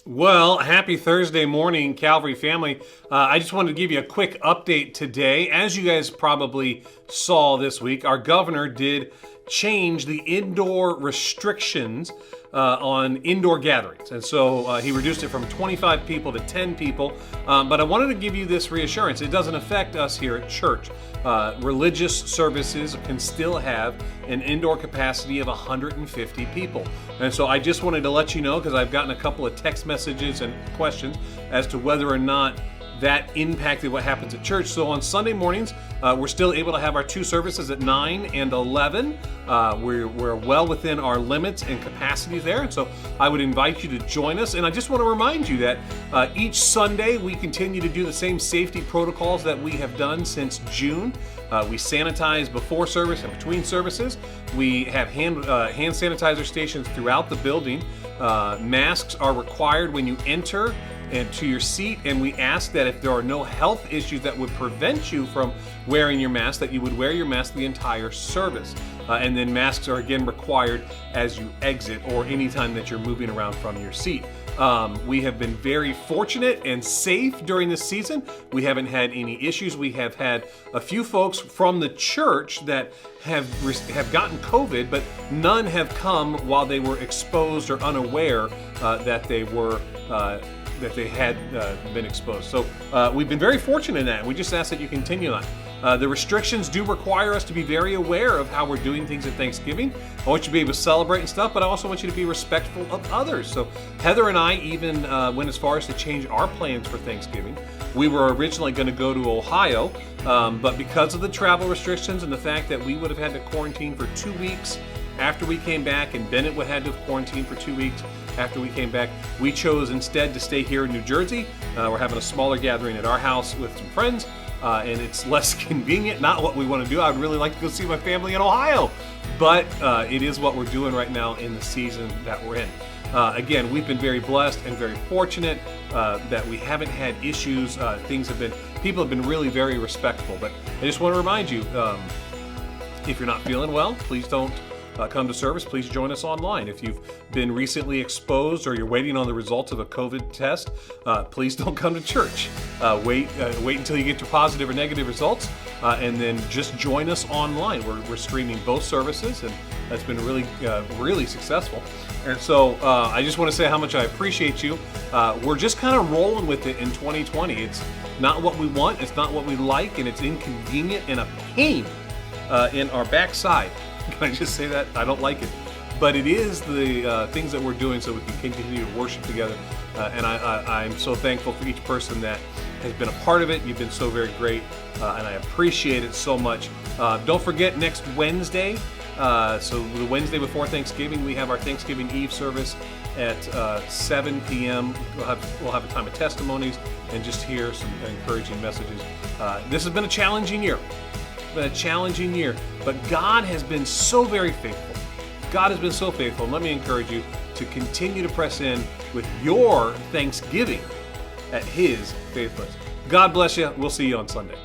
Well, happy Thursday morning, Calvary family. I just wanted to give you a quick update today. As you guys probably saw this week, our governor did change the indoor restrictions on indoor gatherings. And so he reduced it from 25 people to 10 people. But I wanted to give you this reassurance. It doesn't affect us here at church. Religious services can still have an indoor capacity of 150 people. And so I just wanted to let you know, because I've gotten a couple of text messages and questions as to whether or not that impacted what happens at church. So on Sunday mornings, we're still able to have our two services at 9 and 11. We're well within our limits and capacities there. And so I would invite you to join us. And I just want to remind you that each Sunday we continue to do the same safety protocols that we have done since June. We sanitize before service and between services. We have hand sanitizer stations throughout the building. Masks are required when you enter and to your seat, and we ask that if there are no health issues that would prevent you from wearing your mask, that you would wear your mask the entire service. And then masks are again required as you exit or anytime that you're moving around from your seat. We have been very fortunate and safe during this season. We haven't had any issues. We have had a few folks from the church that have gotten COVID, but none have come while they were exposed or unaware that they had been exposed. So we've been very fortunate in that. We just ask that you continue that. The restrictions do require us to be very aware of how we're doing things at Thanksgiving. I want you to be able to celebrate and stuff, but I also want you to be respectful of others. So Heather and I even went as far as to change our plans for Thanksgiving. We were originally going to go to Ohio, but because of the travel restrictions and the fact that we would have had to quarantine for 2 weeks after we came back, and Bennett would have had to quarantine for 2 weeks after we came back, we chose instead to stay here in New Jersey. We're having a smaller gathering at our house with some friends, and it's less convenient, not what we want to do. I'd really like to go see my family in Ohio, but it is what we're doing right now in the season that we're in. Again, we've been very blessed and very fortunate that we haven't had issues. People have been really very respectful, but I just want to remind you, if you're not feeling well, please don't come to service. Please join us online. If you've been recently exposed or you're waiting on the results of a COVID test, please don't come to church. Wait until you get your positive or negative results, and then just join us online. We're streaming both services, and that's been really successful. And so I just want to say how much I appreciate you. We're just kind of rolling with it in 2020. It's not what we want, it's not what we like, and it's inconvenient and a pain in our backside. Can I just say that? I don't like it. But it is the things that we're doing so we can continue to worship together. And I'm so thankful for each person that has been a part of it. You've been so very great, and I appreciate it so much. Don't forget, next Wednesday, so the Wednesday before Thanksgiving, we have our Thanksgiving Eve service at 7 p.m. We'll have a time of testimonies and just hear some encouraging messages. This has been a challenging year. Been a challenging year, but God has been so very faithful. God has been so faithful. And let me encourage you to continue to press in with your thanksgiving at His faithfulness. God bless you. We'll see you on Sunday.